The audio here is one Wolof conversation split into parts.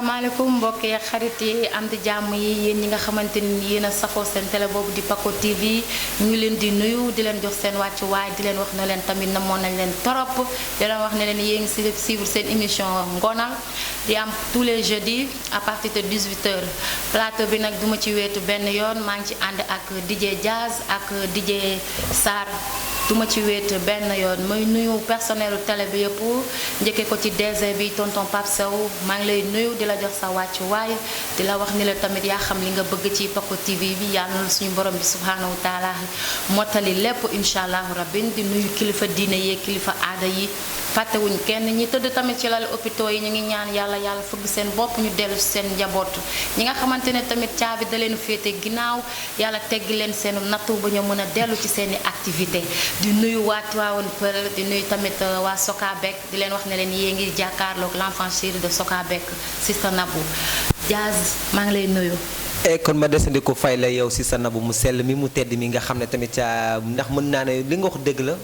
salaamaaleykum mbokk yi xarit yi am di jàmm yi yéen ñi nga xamante ni yéen a safoo seen télé boobu di Paco TV ñu ngi leen di nuyu di leen jox seen wàccuwaay di leen wax ne leen tamit namoon nañ leen torop di leen wax ne leen yéen ngi si suivre seen émission ngonal di am tous les jeudis à partir de 18h plateau bi nag duma ci weetu benn yoon maa ngi ci ànd ak DJ Jazz ak DJ Sarr duma ci wéet benn yoon may nuyu personnelu télé bi yëpp njëkkee ko ci DG bi tonton Pape Sow maa ngi lay nuyu di la jox sa wàccuwaay di la wax ni la tamit yaa xam li nga bëgg ci Paco TV bi yàlla na suñu borom bi subhanahu wa taala mottali lépp incha allahu rabbin di nuyu kilifa diine yi kilifa aada yi fàttewuñ kenn ñi tëdd tamit ci lal hôpitaux yi ñu ngi ñaan yàlla fëgg seen bopp ñu dellu seen njaboot ñi nga xamante ne tamit caabi da leen féete ginnaaw yàlla teggi leen seen nattu ba ñu mën a dellu ci seen i activité di nuyu waa Tivaouane Peulh di nuyu tamit waa Sokabek di leen wax ne leen yée ngi jàkkaarloog l'enfant chéri de Sokabek Sista Nabou Jazz maa ngi lay nuyu. kon ma desandi ko fay la yow si sa nabu mu sell mi mu tedd mi nga xam ne tamit ndax mën naa ne li nga wax dëgg la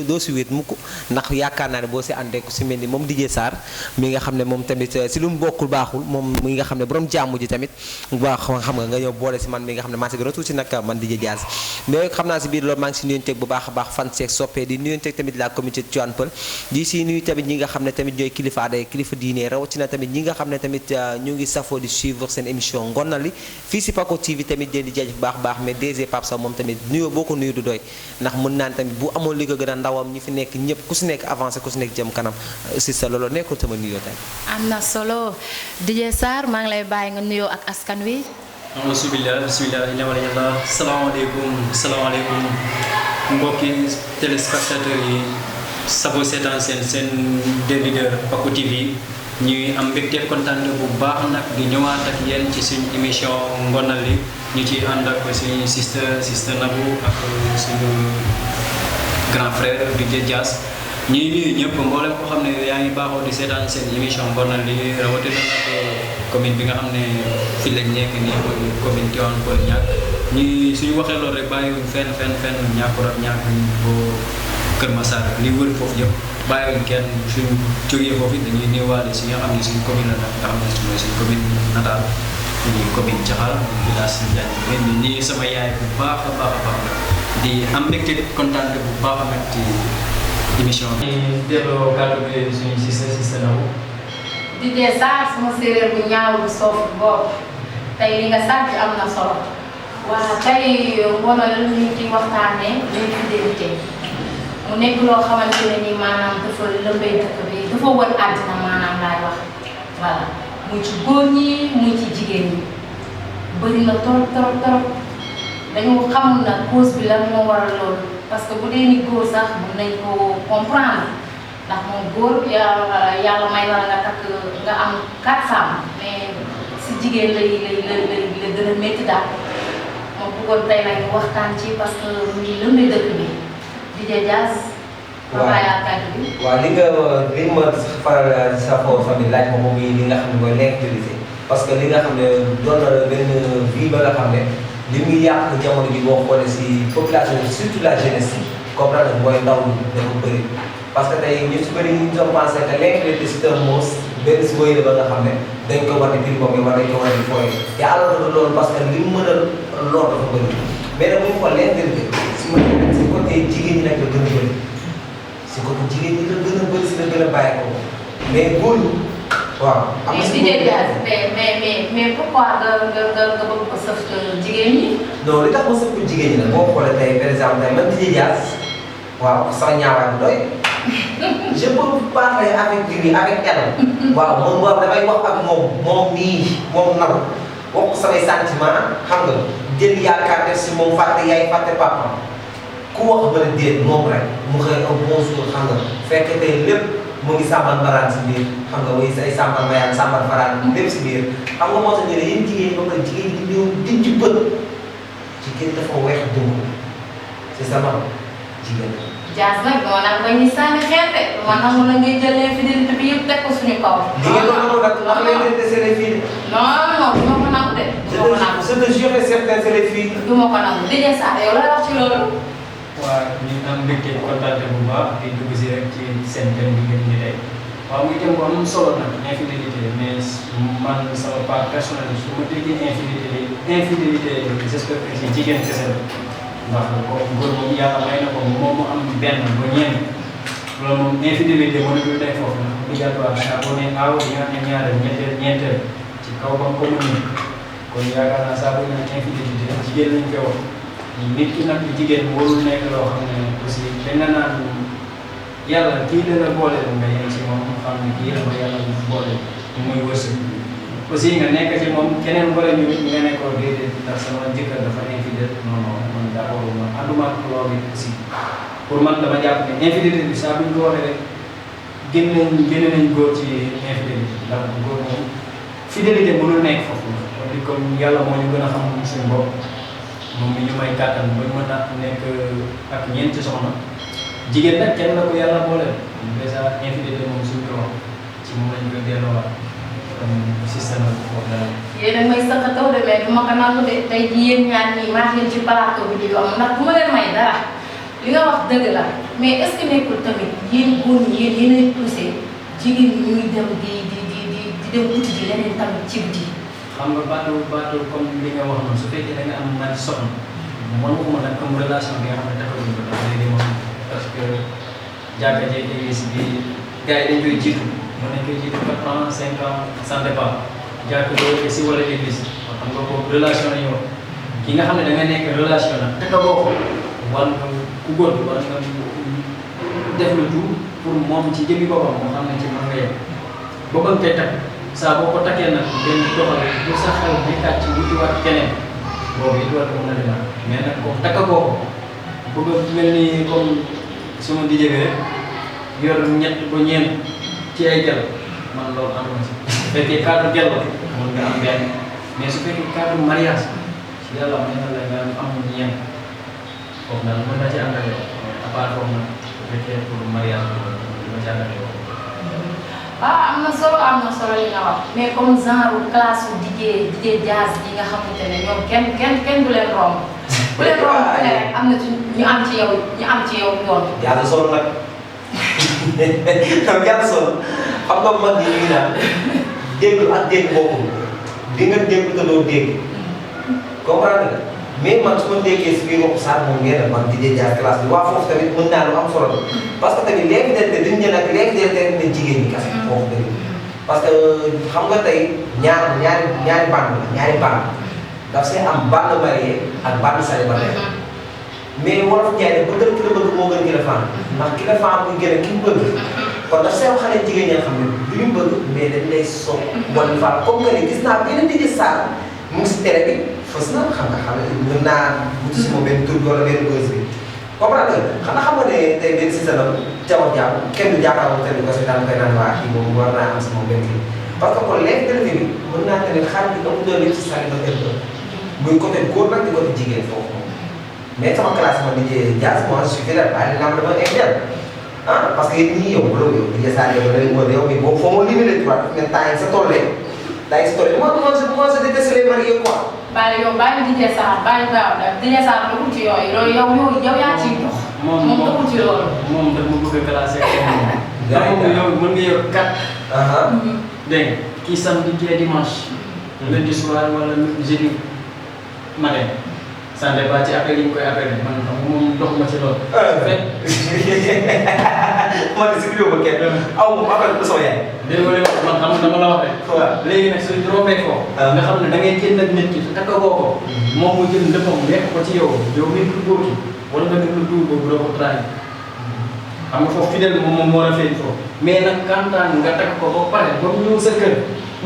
doo si wéet mukk ndax yaakaar naa ne boo si àndee ku si mel ni moom DJ Sarr mi nga xam ne moom tamit si lu mu bokkul baaxul moom mi nga xam ne borom jàmm ji tamit baax xam nga ñëw boole si man mi nga xam ne maa si gën a tuuti nag man DJ Jazz mais xam naa si biir loolu maa ngi si nuyonteeg bu baax a baax fan seeg soppee di nuyonteeg tamit la communauté Tivaouane Peulh di si nuyu tamit ñi nga xam ne tamit ñooy kilifa aada kilifa diine rawatina tamit ñi nga xam ne tamit ñu ngi safoo di suivre seen émission ngonali fii si Paco TV tamit di jaaj bu baax mais DG Pape Sow moom tamit nuyoo boo ko nuyu du doy ndax mën naan tamit bu amoon li ko gën a ndawam ñi fi nekk ñëpp ku si nekk avancé ku si nekk jëm kanam si sa loolu nekkul sama nuyoo tey. am na solo DJ Sarr maa ngi lay bàyyi nga nuyoo ak askan wi. bismillah salaamaaleykum mbokki téléspectateurs yi sabo seetaan seen leader Paco TV ñuy am mbégte kontaan bu baax nag di ñëwaat ak yéen ci suñu émission ngonal li ñu ci ànd ak suñu sister Nabou ak suñu grand frère DJ Jazz ñuy nuyu ñëpp mboolem ko xam ne yaa ngi baaxoo di seetaan seen émission ngonal li rawatina nag commune bi nga xam ne fii lañ nekk nii commune Tivaouane Peulh ñàkk ñuy suñu waxee loolu rek bàyyiwuñ fenn ñàkk boo Kër Massar li wër foofu yëpp bàyyiwuñ kenn suñu jógee foofu dañuy néewaale si nga xam ne suñu commune la nag nga xam ne mooy suñu commune natale ñu commune Diakhal village Ndiaye ni nii sama yaay bu baax a baax di am mbégte kontaan bu baax a nag ci émission bi. delloo kàddu bi suñu sister Nabou. DJ Sarr sama séeréer bu ñaaw bu soof boobu tey li nga sàcc am na solo waa tey ngonal ñu ngi ciy waxtaanee fidélité mu nekk loo xamante ne ni maanaam dafa lëmbee dëkk bi dafa wër àddina maanaam laay wax voilà muy ci góor ñi muy ci jigéen ñi bëri na trop dañu xamul nag cause bi lan moo waral loolu parce que bu dee ni góor sax mën nañ ko comprendre ndax moom góor yàlla may na nga takk nga am 4 femmes mais si jigéen lay gën a métti daal moom bëggoon tey nag waxtaan ci parce que mu ngi lëmbee dëkk bi. DJ Jazz. waaw li ma faral sa foofu famille laaj ma moom li nga xam ne mooy l'inclusivité parce que li nga xam ne doon na benn vie ba nga xam ne li muy yàq jamono ji boo xoolee si population bi surtout la jeunesse yi comprendre nga mooy ndaw ñi dafa bëri parce que tey ñu si bëri ñu doon pensé que l'inclusivité c'est un mot benn si mooy ba nga xam ne dañ ko war di primé wala dañ ko war di fooyee te alors que loolu parce que li mu mën a lor dafa bëri mais nag bu ñu xool l'inclusivité si côté jigéen ñi nag la gën a bëri si côté jigéen ñi la gën a bëri si la gën a bàyyi ko mais góor ñi waaw. am na si mais pourquoi nga bëgg ko sëf jigéen ñi. non li tax ma sëf ko jigéen ñi nag boo xoolee tey par exemple tey man DJ Jazz waaw sama ñaawaay bu doy je peux parler avec lui avec elle. waaw moom war damay wax ak moom Nabou wax ko samay sentiment xam nga jël yaakaar def si moom fàtte yaay fàtte papa. ku wax ba ne déet moom rek mu xëy un bon jour xam nga fekk tey lépp mu ngi sàmbar mbaraan si biir xam nga way ay sàmbar mbayaan sàmbar faraan lépp si biir xam nga moo tax ñu ne yéen jigéen ñi ba pare jigéen ñi ñëw diñ ci bët jigéen dafa weex dugg c'est ça jigéen. Diaz nag dama naan ba ñuy sànni xeer de man nangu na ngay jël infidélité bi yëpp teg ko suñu kaw. di ngeen doon nangu nag wax leen ne c'est les filles. non non du ma ko nangu de. du ma ko nangu je te jure et certain c'est les filles. du ma ko nangu DJ Sarr yow la wax ci loolu. waaw ñu am mbégte kontaan bu baax di dugg si rek ci seen thème bi ngeen ñu tey waaw muy thème bu am solo nag infidélité mais man sama part personnel su ma déggee infidélité j'espère que ci jigéen kese la ndax góor moom yàlla may na ko moom mu am benn ba ñeent loolu moom infidélité mënatul nekk foofu nag obligatoire saa boo nee aaw di nga am ñaareel ñeenteel ci kaw ba ko mu kon yaakaar naa saa bu ñu naan infidélité jigéen lañ koy wax nit ki nag jigéen warul nekk loo xam ne aussi dañ la naan yàlla kii la la boole nga yem ci moom xam ne kii la ko yàlla boole muy wërsëg aussi nga nekk ci moom keneen wala ñu nga nekkoo déedéet ndax sama jëkkër dafa infidèle non non man d'accord ma ànduma ak loolu aussi pour man dama jàpp ne infidélité bi saa bu ñu ko waxee rek génne nañ góor ci infidélité ndax góor moom fidélité mënul nekk foofu kon di comme yàlla moo ñu gën a xam suñu bopp moom mi ñu may kàttan ba mën a nekk ak ñeenti soxna jigéen nag kenn la ko yàlla boole déjà infidélité moom suñ ko wax ci moom lañ koy delloowaat comme système la wax dara. yéen a may sëqataw de mais du ma ko nangu de tey jii yéen ñaar ñii maa ngi leen ci plateau bi di wax ndax bu ma leen may dara li nga wax dëgg la mais est-ce que nekkul tamit yéen góor ñi yéenay poussé jigéen ñi ñuy dem di dem uti ji leneen tamit ci biti. xam nga baatu comme li nga wax noonu su fekkee da nga am man soxna man waxuma nag am relation bi nga xam ne taxawuñu ko ndax léegi moom parce que jàkka jeeg église bi gars yi dañ koy jiitu mën nañ koy jiitu 4 ans 5 ans ça dépend jàkka boobu si wala église xam nga boobu relation la ñu wax ki nga xam ne da nga nekk relation nag te ka boo ko war nga ku góor bi war nga def le tout pour moom ci jëmmi boppam moo xam ne ci mën nga yem ba ba nga koy takk saa boo ko takkee nag benn doxal bu sa xel nekkaat ci wutiwaat keneen boobu it war ko mën a demaat mais nag kooku takka koo ko bëgg mel ni comme suma di jege rek yor ñett ba ñeent ci ay gel man loolu ànduma ci su fekkee cadre gel la mën nga am benn mais su fekkee cadre mariage ci yàlla may na la nga am ñeent foofu daal mën na ci ànd ak yow mais à part foofu nag su fekkee pour mariage bi ma ci ànd ak yow. am na solo li nga wax mais comme genre classe su DJ Diaz yi nga xamante ne ñoom kenn du leen romb. bu leen romb ku ne rek am na ci ñu am ci yow yoon. yàlla solo nag xam yàlla solo xam nga mag yi ñu ngi naan dégg ak dégg bokkul di nga dégg te doo dégg comprendre nga mais man su ma déggee si biir waxu Sarr moom ngeen man DJ Diaz classe bi waa foofu tamit mën naa lu am solo la parce que tamit léegi duñ ne nag léegi ne jigéen ñi kese foofu tamit parce que xam nga tey ñaari bande daf see am bande marié ak bande célibataire mais wolof Ndiaye ba gën ki la bëgg moo gën ki la faan ndax ki la faan muy gën a ki mu bëgg kon daf see xale jigéen ñi nga xam ne du ñu bëgg mais dañ lay soog wan faa comme que ni gis naa benn DJ Sarr mu ngi si télé bi fës na xam nga mën naa wuti si moom benn tur wala benn bës bi comprendre nga xam nga ne tey benn si sa jaww jàpp kenn du jàkkaarloo télé ko si daan koy naan waa kii moom war naa am si moom benn kii parce que kon léegi télé bi mën naa ne xarit bi amul doole ci célibataire ba muy côté góor nag di côté jigéen foofu moom mais sama classe ma DJ Diaz moi je suis fidèle waaye li nga xam ne dama infidèle parce que yéen ñii yow loolu yow DJ Sarr yow da ngay wër yow mais boobu foo ma limité trois mais temps yi sa tollee day si toll moi je déteste les mariés quoi. bàyyi DJ Sarr bàyyi gaaw daal DJ Sarr dugul ci yooyu loolu yow yaa ciy dox. moom dugul ci loolu. moom daf ma bëgg a classé ak moom. yow mën nga yor 4. dégg nga kii samedi kii dimanche. lundi soir wala jeudi matin. ça dépend ci appel yi ñu koy appelé man xam nga moom doxuma ci loolu. man de si biir ba kenn aw ma appel bu soo yaay. dégg nga man xam dama la wax rek. waaw léegi nag suñu rombee ko. nga xam ne da ngay jënd ak nit ki te takkagoo ko. moom mu jël léppam lekk ko ci yow nit ku góor ki wala nga déglu tuur boobu doo ko trahi. xam nga foofu fidèle moom moo la feeñ foofu. mais nag kantaan nga takk ko ba pare ba mu ñëw sa kër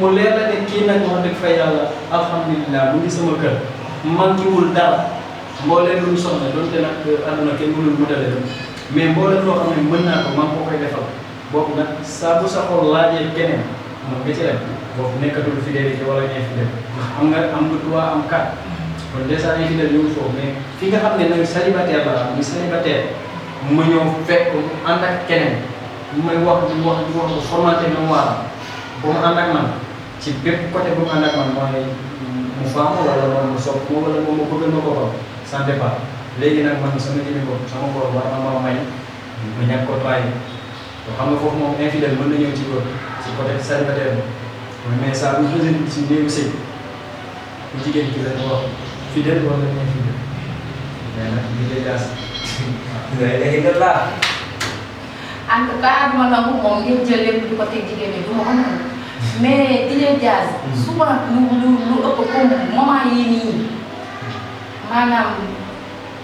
mu leer la ne kii nag wax dëgg fa yàlla alhamdulilah mu ngi sama kër. manquéwul dara mbooleem lu mu soxla donte nag àdduna kenn mënul mutale mais mbooleem loo xam ne mën naa ko man koo koy defal boobu nag saa bu sa xol laajee keneen moom nga ci rek boobu nekkatul fidélité wala infidèle am nga 3 am 4 kon dèjà infidèle ñëwul foofu mais fi nga xam ne nag célibataire la muy célibataire ma ñëw fekk mu ànd ak keneen mu may wax di wax bu formaté na mu war ba mu ànd ak man ci bépp côté bu mu ànd ak man mooy mu faam wala moom mu sopp ko wala moom mu bëggal ma boppam sans départ léegi nag man sama jëmi bopp sama bopp war na ma may ma ñàkk ko bàyyi to xam nga foofu moom infidèle mën na ñëw ci góor ci côté célibataire bi mais ça bu xëse si néegu sëy bu jigéen ki la ñu wax fidèle wala infidèle mais nag liggéey jaas léegi nga laa en tout cas duma nangu moom ngeen jël lépp di ko teg jigéen ñi du ma ko nangu mais DJ Jazz souvent lu ëpp comme moment yii nii maanaam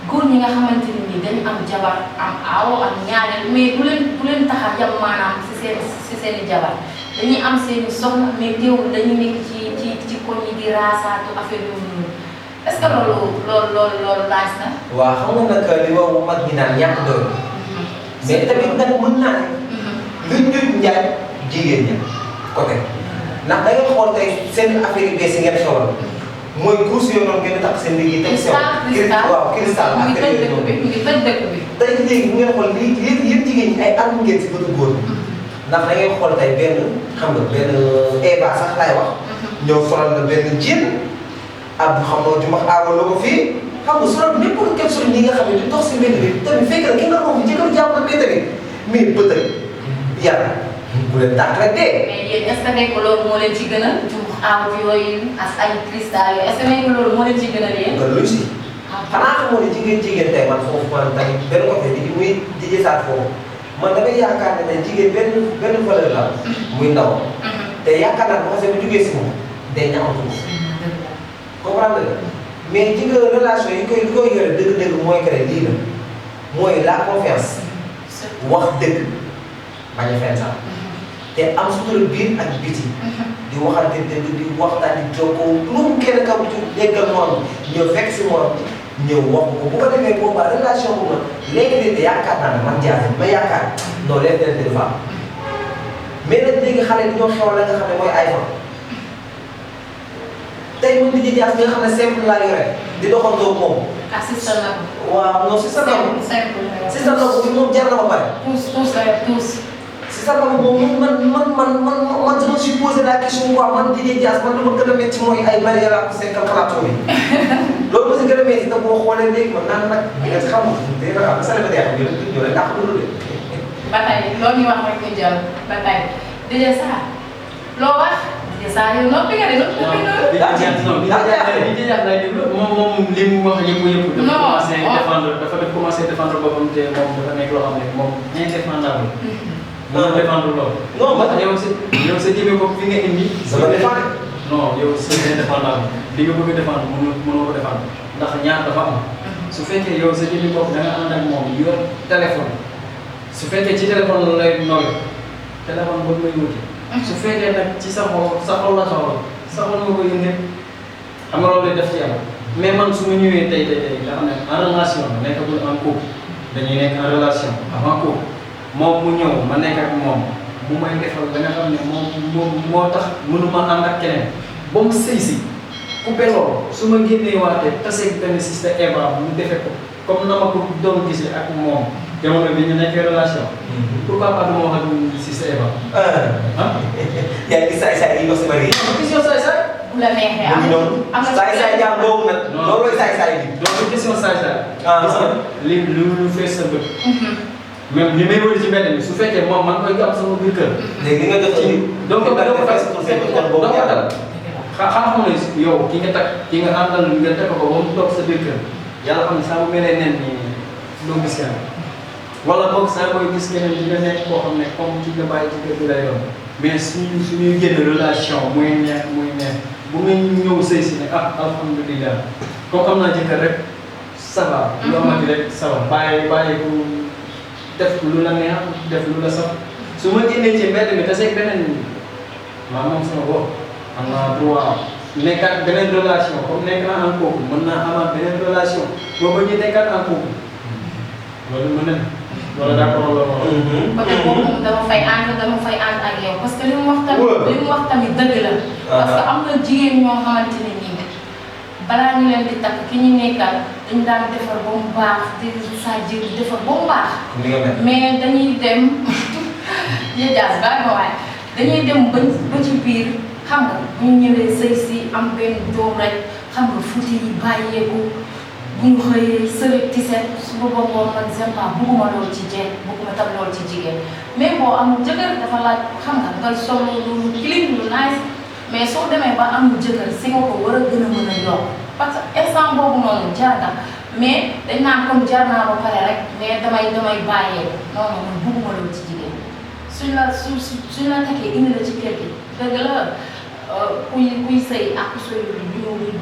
góor ñi nga xamante ne nii dañu am jabar am aawo am ñaareel mais bu leen tax a jam maanaam si seen i jabar dañuy am seen i soxna mais teewul dañuy nekk ci koñ yi di raasaatu affaire yooyu noonu est-ce que loolu laaj na. waaw xam nga nag li wax mag ñi naan ñàkk doon mais tamit nag mën naa ne luñ ñuy njaay jigéen ña côté ndax da ngay xool tey seen affaire yu bees yi ngeen xewal mooy course yoo doon ngeen tax seen liggéey teg sew waaw cristal affaire yooyu noonu mu ngi tëj dëkk bi tey léegi bu ngeen xool lii yëpp jigéen ñi ay arme ngeen si bëtu góor ndax da ngay xool tey benn xam nga benn Eva sax laay wax ñëw solal na benn jéem ab xam nga jumax aawaloo ko fii xam nga solal n'importe quel sol ñi nga xam ne di dox si mbedd bi tamit fekk na ki nga moom jëkkër jàmm na bee tamit mais bëtëg yàlla bu leen tàq rek dee. mais yéen est-ce que nekk loolu moo leen ci gënal jumux aaw yooyu ak ay cristal yooyu est-ce que nekk loolu moo leen ci gënal yéen. nga luy si xanaa xamoo ne jigéen tey man foofu man tamit benn côté di muy di jësaat foofu man damay yaakaar ne tey jigéen benn valeur la muy ndaw te yaakaar naa bu xasee bu jugee si moom day ñaawatu ko comprendre nga mais ci nga relation yi koy yore dëgg-dëgg mooy que lii la mooy la confiance wax dëgg bañ a fen sax te am sutura biir ak biti di waxante dëgg di waxtaan di jokkoo lu mu kenn kaw ci déggal moom ñëw fekk si moom ñëw wax ko bu ko defee boobaa relation boobu nag léegi yaakaar naa ne man jaase ma yaakaar non léegi dina dafa am mais nag léegi xale yi ñoo xewal la nga xam ne mooy iPhone tey mën di jaas bi nga xam ne simple laa yore di doxandoo moom. ah si sa nabu. waaw non si sa nabu. simple si sa nabu bi moom jar na ba pare. tous la tous. si sa nabu moom man je me suis posé la question quoi man di jaas man dama gën a métti mooy ay barrière ak sekkal plateau bi. loolu aussi gën a métti te boo xoolee léegi man naan nag di nga si xam day na am célibataire bi ñu leen dàq lu de. ba tey loolu ñu wax rek ñu jël ba tey déjà ça loo wax. Saa yow noppi nga de noppi moom li mu wax yëpp dafa commencé défendre boppam te moom dafa nekk loo xam ne moom indéfendable. mënoo défendre loolu. non man yow sa jëmee bopp fi nga indi. sama défendre. non yow c'est indéfendable li nga bëgg a défendre mënoo ko défendre ndax ñaar dafa am. su fekkee yow sa jëmee bopp da nga ànd ak moom yor téléphone su fekkee ci téléphone lay nooy téléphone boobu lay wuti. su fekkee nag ci sa xol la sa xol nga koy yëngu xam nga loolu def ci yàlla mais man su ma ñëwee tey nga xam ne en relation nekkagul en couple dañuy nekk en relation avant couple moom mu ñëw ma nekk ak moom mu may defal ba nga xam ne moom moo tax mënuma ànd ak keneen ba mu sëy si coupé loolu su ma génnee waatee taseeg benn sister Eva mu defee ko comme na ma ko doon gisee ak moom jamono bi ñu nekkee relation. pourquoi pas du ma wax ak sister Eva. yaa ngi saay-saay yi wax si bari. question saay-saay. bu la neexee am na saay-saay jàmm boobu nag. loolooy saay-saay bi. donc question saay-saay. gis nga lu fees sa bët. même li may wëri ci mbedd mi su fekkee moom man koy am sama biir kër. léegi li nga jot ci. donc dafa fay sa kon boobu dal xam ne yow ki nga takk ki nga àndal nga takk ko ba mu toog sa biir kër yàlla xam ne saa bu melee nen nii doo gis kenn wala boog saa koy gis keneen di nga nekk koo xam ne comme ki nga bàyyi ci kër gi lay doon mais suñuy génn relation muy neex bu nga ñëw sëy si ne alhamdulilah comme am naa jëkkër rek ça va lu amati rek ça va bàyyi ku def lu la neex def lu la sax su ma génnee ci mbedd mi te seeg beneen maa moom sama bopp am naa droit nekkaat beneen relation comme nekk naa en couple mën naa amaat beneen relation boo ko ñu nekkaat en couple loolu mën na wala d'accord loolu. côté boobu moom dama fay ànd ak yow parce que li mu wax tamit dëgg la. parce que am na jigéen ñoo xamante ne nii balaa ñu leen di takk ki ñu nekkal dañu daan defar ba mu baax di c'est-à-dire di defar ba mu baax. mais dañuy dem yéejaas bàyyi ma waaye dañuy dem ba ci biir xam nga ñu ñëwee sëy si am benn doom rek xam nga fuuti yi bàyyeeku bu ñu xëyee sërëg tiset su boobaa boobu man j'aime pas bëgguma lool ci jeeg bëgguma tam lool ci jigéen mais boo amul jëkkër dafa laaj xam nga nga solo lu clean lu nice mais soo demee ba amul jëkkër si nga ko war a gën a mën a yokk parce que instant boobu noonu jar na mais dañ naan comme jar naa ba pare rek mais damay bàyyee non non man bëgguma lool ci jigéen suñ la takkee indi la ci kër gi dëgg la kuy sëy ak ku sëy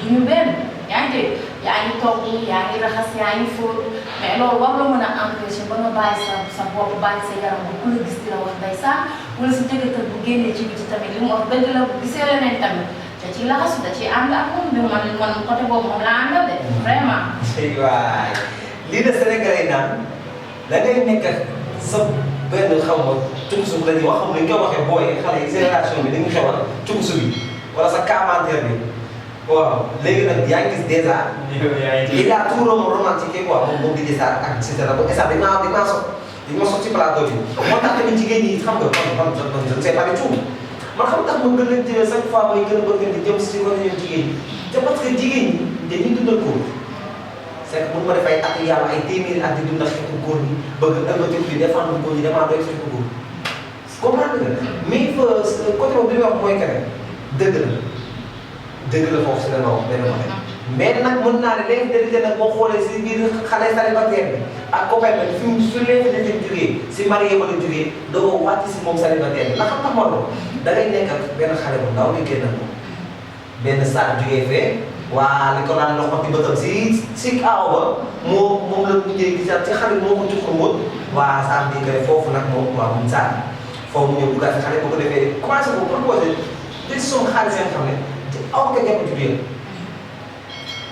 duñu benn yaa ngi dégg yaa ngi togg yaa ngi raxas yaa ngi fóot mais loolu war la mën a empêcher ba nga bàyyi sa bopp bàyyi sa yaram ba ku la gis di la wax ndeysaan wala sa jëkkër bu génnee ci biti tamit li mu wax dëgg la bu gisee leneen tamit da ciy laxasu da ciy ànd ak moom bi man côté boobu moom laa àndal de vraiment. waay lii de Sénégalais yi naan da ngay nekk sa benn xaw ma cungusu la ñuy wax xam nga ñu koy waxee booy xale yi génération bi dañuy xewal cungusu bi wala sa commentaire bi waaw léegi nag yaa ngi gis dèjà. il a tout romantique quoi moom di gis ak et cetera ba instant dañ maa sot ci plateau bi moo tax tamit jigéen ñi xam nga man je ne sais pas du tout man xam tax ma gën leen jëlee chaque fois may gën a bëgg di jëm si côté ñoom jigéen ñi te parce que jigéen ñi dañuy dundal góor c'est que bu ma def ay at yàlla ay téeméeri at di dundal xeetu góor ñi bëgg ëllëg di défendre góor ñi damaa doy xeetu góor comprendre nga mais côté boobu li may wax mooy que ne dëgg la foofu si la ma wax benn côté mais nag mën naa ne l'infidélité nag boo xoolee si biir xale célibataire bi ak copain bi fi mu su l'infidélité jógee si marié ba la jógee doo wàcc si moom célibataire bi ndax xam nga moo da ngay nekk ak benn xale bu ndaw di génn moom benn saak jógee fee waa li ko daan loxoti bëtam si aaw ba moom la mujjee gisaat ci xale moo ko tuxur woon waa ça veut dire que foofu nag moom waaw moom saak foofu mu ñëw duggaat si xale boo ko defee commencé ko proposé décision xaalis yi nga xam ne aw ka jamono ji yëpp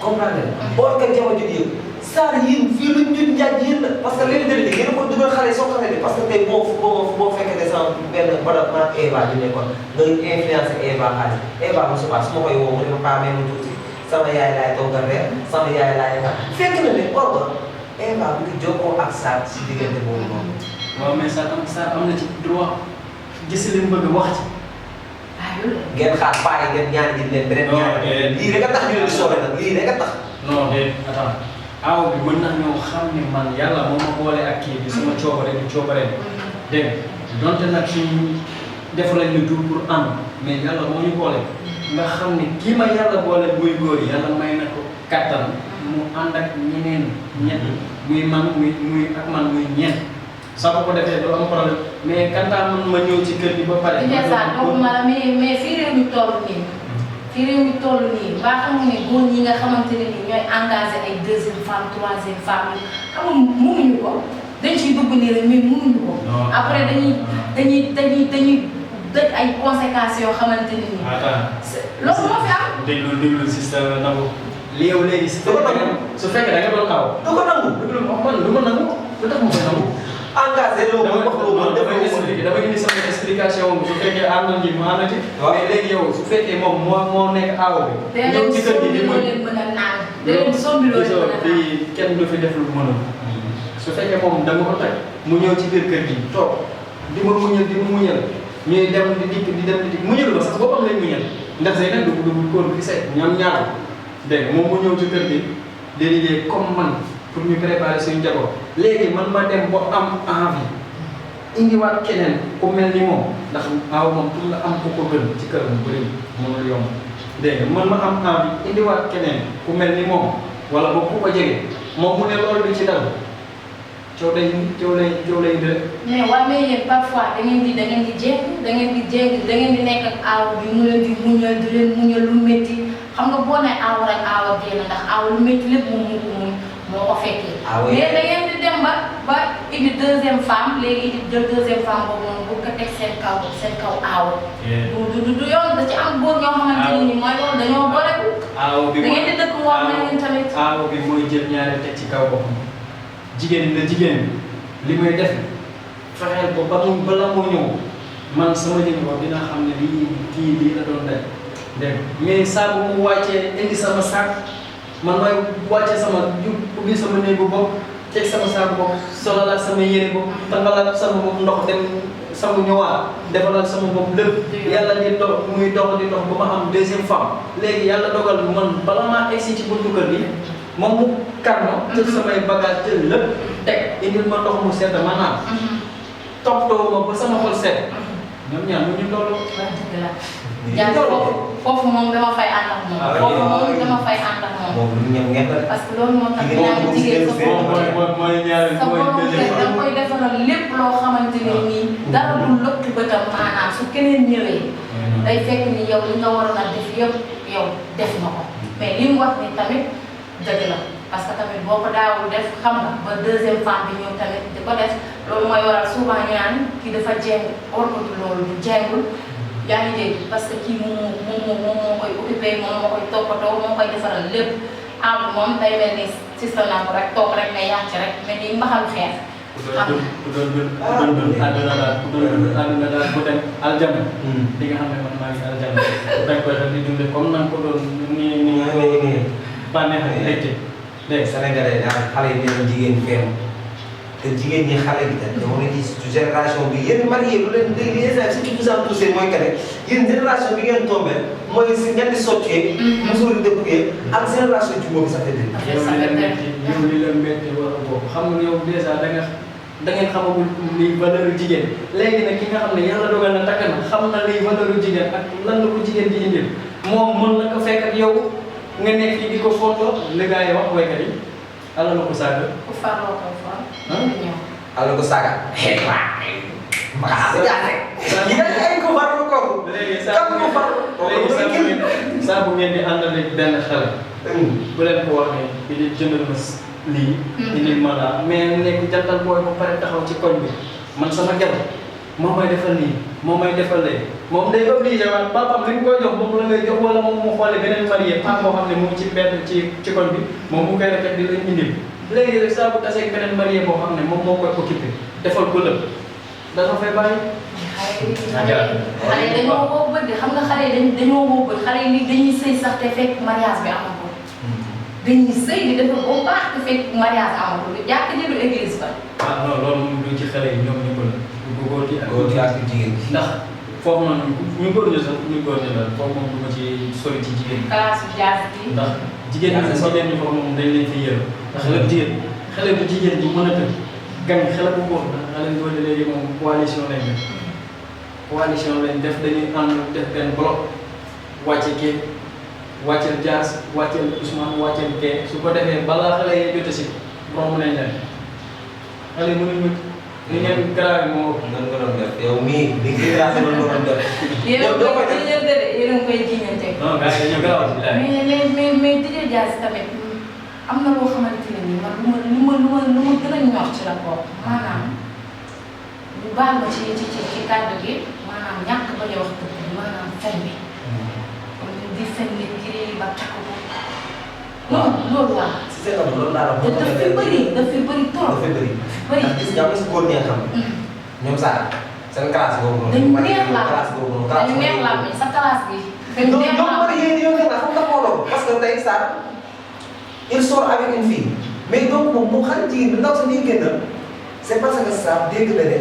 comprendre nga boo ka jamono ji yëpp saa yéen fii lu ñu njaaj yéen la parce que léegi tamit yéen a ko dugal xale soo xamee ne parce que tey boo fekkee ne sama benn man Eva bi nekkoon nga influencé Eva xaalis Eva mu subaa su ma koy woo mu ne ma paamee mu tuuti sama yaay laay toggal reer sama yaay laay fa fekk na ne or ba Eva bi ngi jokkoo ak Sarr si diggante boobu noonu. waaw mais Sarr am na ci droit gis li mu bëgg wax ci. ngeen xaar paa yi ngeen ñaan ji leen beneen ñaan lii rek a tax ñu leen di soobee nag lii rek a tax. non de attends aaw bi mën na ñoo xam ne man yàlla moo ma boole ak kii bi sama coobare du coobare dégg nga donte nag suñu def nañ lu dul pour ànd mais yàlla moo ñu boole nga xam ne kii ma yàlla boole muy góor yi yàlla may na ko kattan mu ànd ak ñeneen ñett muy man muy ak man muy ñeent. soo ko defee doo am problème mais kantaa man ma ñëw ci kër gi ba pare. mais fii réew mi toll nii. fii réew mi toll nii ba xam nga ne góor ñi nga xamante ne nii ñooy engagé ay deuxième femme troisième femme yi xam nga mënuñu ko dañ ciy dugg nii rek mais mënuñu ko. après dañuy dëj ay conséquences yoo xamante ne nii. loolu moo fi am. déglu si sa nangu. li yow léegi su fekkee da nga doon aw. du ko nangu. man du ma nangu lu tax ma koy nangu. engagé loo ko wax loo mën dama indi sama explication su fekkee ànd na ji mu ànd ci. mais léegi yow su fekkee moom moo nekk aaw bi. ñëw ci kër gi di kenn du fi def lu mënul. su fekkee moom da nga ko teg mu ñëw ci biir kër gi toog di ma muñal ñuy dem di dikk di dem di dikk muñal ba sax boppam lay muñal ndax say nag dugg kóor bi set ñoom ñaar dégg moom mu ñëw ci kër gi di liggéey comme man pour ñu préparer suñu njaboot léegi man ma dem ba am envie indiwaat keneen ku mel ni moom ndax aaw moom pour nga am ku ko gën ci kër mu bëri mënul yomb dégg nga man ma am envie indiwaat keneen ku mel ni moom wala ba ku ko jege moom mu ne loolu du ci dal coow lay dë. mais waaye mais yéen parfois da ngeen di nekk ak aaw bi mu leen di muñal lu métti xam nga boo nee aaw rek aaw ak génn ndax aaw lu métti lépp moom moo ko muñ moo ko fekkee. mais da ngeen di dem ba indi deuxième femme léegi indi jël deuxième femme boobu noonu bu ko teg seen kaw aaw. du yoon da ci am góor ñoo xamante ne ni mooy loolu dañoo boleku. aaw bi da ngeen di dëkk wax na leen tamit. aaw bi mooy jël ñaari teg ci kaw boppam. jigéen li may def fexeel ba bala moo ñëw man sama jëmm wax dina xam ne lii la doon daj dégg mais saa bu mu wàccee indi sama sac man may wàcce sama ubbi sama néegu bopp teg sama saaku bopp solalaat sama yére bopp tàngalaat sama bopp ndox dem sama ñëwaat defalaat sama bopp lépp yàlla di dox muy dox di dox ba ma am deuxième femme léegi yàlla dogal man bala maa egsi ci buntu kër gi moom mu kar ma jël samay bagage jël lépp teg indil ma ndox mu sedd ma naan toppatoo ma ba sama xol sedd ñoom ñaar mu ñu tolloo Dia foofu moom dama fay ànd ak moom. foofu moom dama fay ànd ak moom. moom lu ñëw ngeen parce que loolu moo tax ñaari jigéen sa borom sa borom kër da koy defaral lépp loo xamante ne nii dara du lëkk bëtam maanaam su keneen ñëwee day fekk ni yow li nga waroon a def yëpp yow def na ko mais li mu wax ni tamit dëgg la parce que tamit boo ko daawul def xam nga ba deuxième femme bi ñëw tamit di ko def loolu mooy waral souvent ñu naan kii dafa jeng orkatu loolu du jengul yaa ngi dégg parce que kii moom moo koy occupé moom moo koy toppatoo moo koy defaral lépp am moom day mel ni système naa ko rek toog rek ne yàcc rek mel ni mbaxalu xeex. ku doon dund àdduna daal ku doon dund àdduna daal bu dem aljana di nga xam ne man maa ngi aljana dañ koy def di dundee comme na nga ko doon nii bànneex ak mbégte dégg Sénégalais daal xale yi nee jigéen fenn te jigéen ñi xale bi tamit dama gis génération bi yéen marié lu leen léegi les ce qui vous a poussé mooy que ne yéen génération bi ngeen tombé mooy si ngeen di sottee. mosul di dëppee ak génération ji boobu ça fait dëgg. yow li la métti war a bokk xam nga yow dèjà da ngeen xamagul liy valeur jigéen léegi nag ki nga xam ne yàlla dogal na takk na xam na liy valeur jigéen ak lan la ko jigéen di indil moom mën na ko fekk ak yow nga nekk fii di ko foto li gars yi wax waykat yi ala na ko saaga. ku farloo ko fa. ala ko saaga. ay ko farlu ko. léegi saa bu ngeen di àndale benn xel. bu leen ko waxee bi di jëndal ma lii. indil ma laa mais nekk jantal booy ba pare taxaw ci koñ bi man sama gel moom may defal lii moom may defal lee moom day obligé waat papam li nga koy jox moom la ngay jox wala moom mu xoole beneen marié pas boo xam ne mu ngi ci benn ci koñ bi moom mu koy rafet di leen indil léegi rek saa bu tasee beneen marié boo xam ne moom moo koy occupé defal ko lépp dafa fay bàyyi. xale yi dañoo woo bët xam nga xale yi dañoo woo bët xale yi dañuy sëy sax te fekk mariage bi amagul dañuy sëy di defar bu baax te fekk mariage amagul jàkk ji du église ba. ah non loolu moom du ci xale yi ñoom ñu ko la góor gi ak jigéen ñi. ndax foofu noonu ñu góor ñi sax ñu góor ñi la foofu moom du ma ci sori ci jigéen ñi. classe jaas bi. ndax jigéen ñi jigéen ñi foofu moom dañ leen fi yërëm ndax xale bu jigéen bu mën a tëj gan xale bu góor ndax xale bu góor léegi moom coalition lañ def coalition lañ def dañuy ànd def benn bloc wàcce kee wàcceel jaas wàcceel Ousmane wàcceel kee su ko defee balaa xale yi jote si romb nañ leen xale yi mënuñu ni ngeen garaaw moo nan nga doon def yow mii li nga doon def. yéen a ngi koy jiñante. non gars yi dañoo garaaw si laaj. mais DJ Diaz tamit am na loo xamante ne nii man lu ma gën a ñor ci la bokk maanaam lu baal ma ci kàddu gi maanaam ñàkk ba ñu wax dëgg bi maanaam fen bi. di fen nit ki ba takk ko. loolu waaw. si seen loolu laa la te daf fi bëri trop. dafa bëri. bëri ndax gis nga si góor ñi nga xam. ñoom sax seen classe boobu noonu. dañu neex la classe boobu noonu. dañu neex la mais sa classe bi. dañu neex la donc yéen yow nga xam nga xooloo parce que tey Sarr il sort avec une fille mais donc moom xale jigéen bi ndaw sa ñuy génn c'est parce que Sarr dégg na ne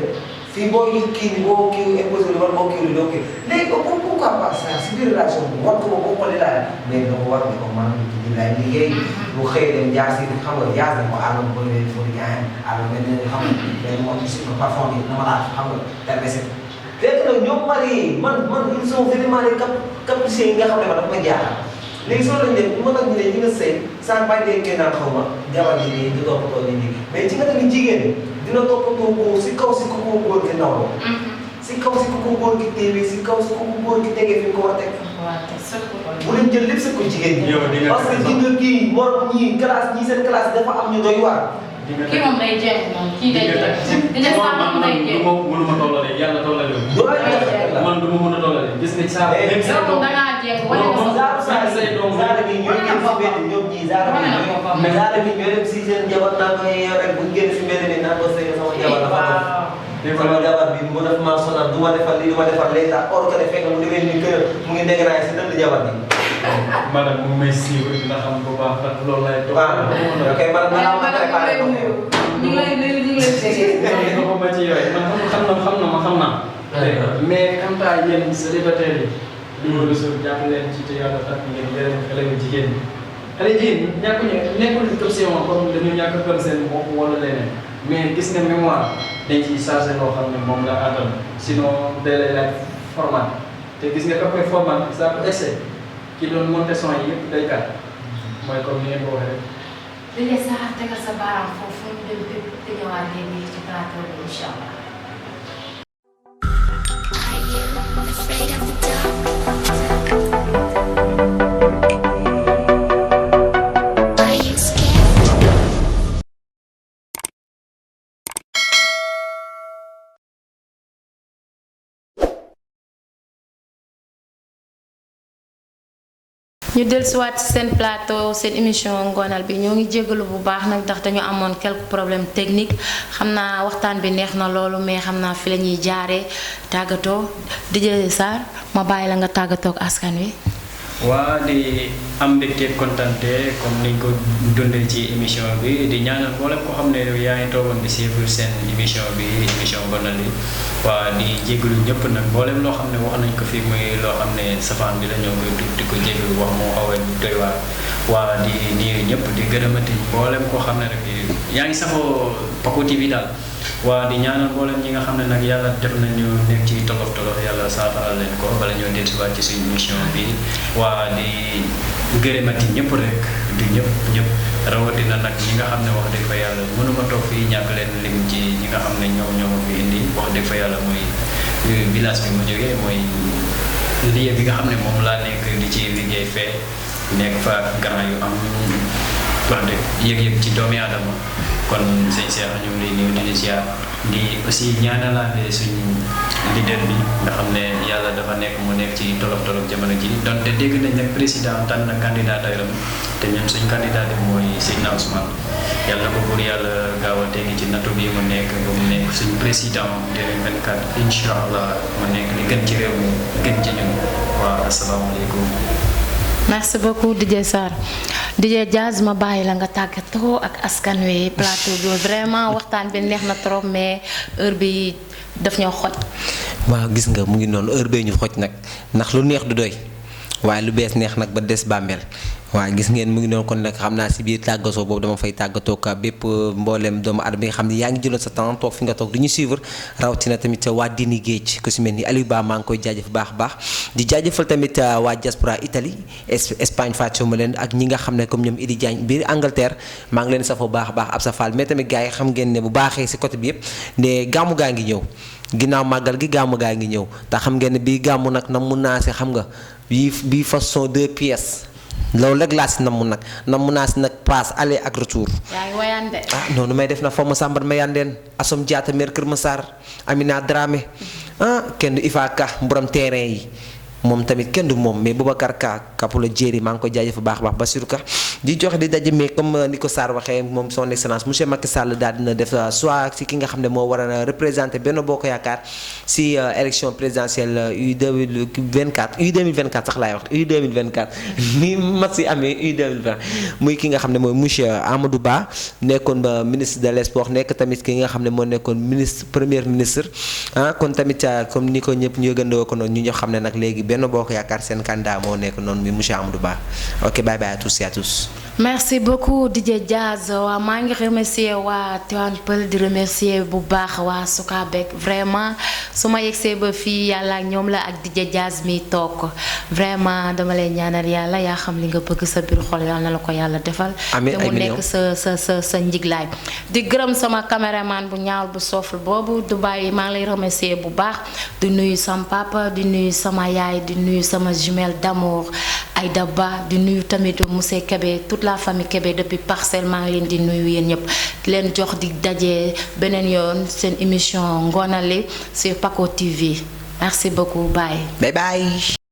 fii boo kii ni boo kii imposé lu wala boo kii lu doo kii léegi pourquoi pas Sarr si biir relation bi war ko ba boo xoolee laaj mais doo ko war ne ko man di laay liggéey bu xëy dem jaar si xam nga jaar na ko àllam ba léegi foo di yaayam àllam mel ne xam nga mais moom si ko parfum bi dama laa xam nga permessé léegi nag ñoom mari man ils sont vraiment les capricieux yi nga xam ne ma dafa ma jaaxal léegi soo leen def mën nañu ne ñi nga sëy sans bàyyi dee ngeen naan xaw ma jabar ji nii di toppatoo nit ñi mais ci nga tamit jigéen dina toppatoo ko si kaw si ko góor gi nawloo si kaw si ko góor gi téewee si kaw si ko góor gi tegee fi mu ko war a teg bu leen jël lépp si ko jigéen ñi parce que ji nga kii morom ñii classe ñii seen classe dafa am ñu doy waar kii moom day jeex moom kii day jeex dina sax moom day jeex mënu ma tollale yàlla tollale man du ma mën a tollale gis nga saa yow da ngaa jeex wala ko zaara bi ñoo dem si mbedd ñoom ñii zaara bi mais zaara bi ñoo dem si seen jabar naa ko rek bu génn si mbedd mi naa ko sëy sama jabar dafa def sama jabar bi mu def ma sonal du ma defal lii du ma defal léegi tax or que ne fekk mu demee ni kër mu ngi dégg naa si dënd jabar bi madame mu may suivre dina xam bu baax ndax loolu lay toog. ok man ma préparé ko. ñu ngi lay nuyu ñu ngi lay déggee. non ma ci yooyu man xam naa. mais quant à yéen célibataires yi. li ma resul jàpp leen ci te yàlla tax ngeen yërëm xale yu jigéen ñi. xale jigéen ñi ñàkkuñu nekkul option comme dañu ñàkk a seen bopp wala leneen mais gis nga mémoire dañ ciy chargé loo xam ne moom la àndal sinon day lay laaj format te gis nga ka koy format saa ko essai ki doon monté son yi yëpp day kat mooy comme ni ngeen ko waxee rek. Dj Sarr tegal sa baaraam foofu ñu dem te ñëwaat léegi ci plateau bi incha allah. ñu dellusiwaat ci seen plateau seen émission ngoonal bi ñoo ngi jégalu bu baax nag ndax dañu amoon quelques problèmes techniques xam naa waxtaan bi neex na loolu mais xam naa fi la ñuy jaaree tàggatoo Dj Sarr ma bàyyi la nga tàggatoo ak askan wi. waa di am mbégte kontante comme niñ ko dundee ci émission bi di ñaanal mboolem ko xam ne yaa ngi toogoon di suivre seen émission bi émission ngoonal bi waa di jégalu ñëpp nag mboolem loo xam ne wax nañ ko fi muy loo xam ne safaan bi la ñoo koy di ko jégalu wax moo xaw a doy waar waa di nuyu ñëpp di gërëmati mboolem koo xam ne rek yaa ngi safoo Paco TV daal waa di ñaanal mboolem ñi nga xam ne nag yàlla def nañu nekk ci tolof tolof yàlla saafaral leen ko bala ñoo dellusiwaat ci suñu émission bi waa di gërëmati ñëpp rek di ñëpp rawatina nag ñi nga xam ne wax dëgg fa yàlla mënuma toog fii ñàkk leen lim ci ñi nga xam ne ñoo ma fi indi wax dëgg fa yàlla muy village bi mu jógee mooy lieu bi nga xam ne moom laa nekk di ci liggéey fee nekk fa grand yu am wax dëgg yëg-yëg ci doomi aadama kon sëñ Cheikh ñu ngi lay nuyu di ziar di aussi ñaanalaale suñu leader bi nga xam ne yàlla dafa nekk mu nekk ci tolof jamono ji donte dégg nañ nag président tànn na candidat ayram te ñun suñ candidat bi mooy Seydina Ousmane yàlla ko pour yàlla gaaw a teggi ci nattu bi mu nekk ba mu nekk suñ président 2024 incha allah mu nekk li gën ci réew mi gën ci ñun waaw asalaamaaleykum. merci beaucoup Dj Sarr Dj Jazz ma bàyyi la nga tàggatoo ak askan wi plateau bi vraiment waxtaan bi neex na trop mais heure bi daf ñoo xoj. waaw gis nga mu ngi noonu heure bee ñu xoj nag ndax lu neex du doy waaye lu bees neex nag ba des bàmmeel waaw gis ngeen mu ngi noonu kon nag xam naa si biir tàggatoo boobu dama fay tàggatoo ka bépp mbooleem doomu aadama bi nga xam ne yaa ngi jëloon sa temps toog fi nga toog du ñu suivre rawatina tamit waa Dini Géej ku si mel ni Aliou Ba maa ngi koy jaajëf baax a baax di jaajëfal tamit waa diaspora Italie Espagne fàccuma leen ak ñi nga xam ne comme ñoom Idi Diagne biir Angleterre maa ngi leen safoo baax a baax ab sa faal mais tamit gars yi xam ngeen ne bu baaxee si côté bi yëpp ne gàmmu gaa ngi ñëw ginnaaw màggal gi gàmmu gaa ngi ñëw te xam ngeen ne bii gàmmu nag na mun naa si xam nga bii façon 2 pièces loolu rek laa si namm nag namm naa si nag passe aller ak retour. yaa ngi wayaan de. ah noonu may def na foo ma sàmbat ma yandeen Asom Diatta maire Kër Massar Amina Dramé kenn du Ifa Ka borom terrain yi moom tamit kenn du moom mais Boubacar Ka Kapula Jéeri maa ngi koy jaajëf baax a baax Bassirou Ka di joxe di daje mais comme ni ko Sarr waxee moom son excellence monsieur Macky Sall daal dina def soit si ki nga xam ne moo war a représenté Benno Bokk Yaakaar si élection présidentielle U 2024 sax laay wax U 2024 ni mat si amee U 2020 muy ki nga xam ne mooy monsieur Amadou Ba nekkoon ba ministre de l'Esport nekk tamit ki nga xam ne moo nekkoon premier ministre kon tamit comme ni ko ñëpp ñu gëndoo ko noonu ñu ñoo xam ne nag léegi Benno Bokk Yaakaar seen candidat moo nekk noonu mi monsieur Amadou Ba ok bye bye à tous et à tous. merci beaucoup Dj Jazz waa maa ngi remercier waa Tivaouane Peulh di remercier bu baax waa Sukabek vraiment su ma yegsee ba fii yàlla ak ñoom la ak Dj Jazz mi toog vraiment dama lay ñaanal yàlla yaa xam li nga bëgg sa biir xol yàlla na la ko yàlla defal. amiin te mu nekk sa njiglaay. di gërëm sama caméraman bu ñaawul bu sooful boobu du bàyyi maa ngi lay remercier bu baax di nuyu sama papa di nuyu sama yaay di nuyu sama jumelle d'amour Aïda Ba di nuyu tamit monsieur Kébé toute la famille Kébé depuis Parcelles maa ngi leen di nuyu yéen ñëpp di leen jox di daje beneen yoon seen émission Ngoonal li sur Paco TV merci beaucoup bye. bye bye.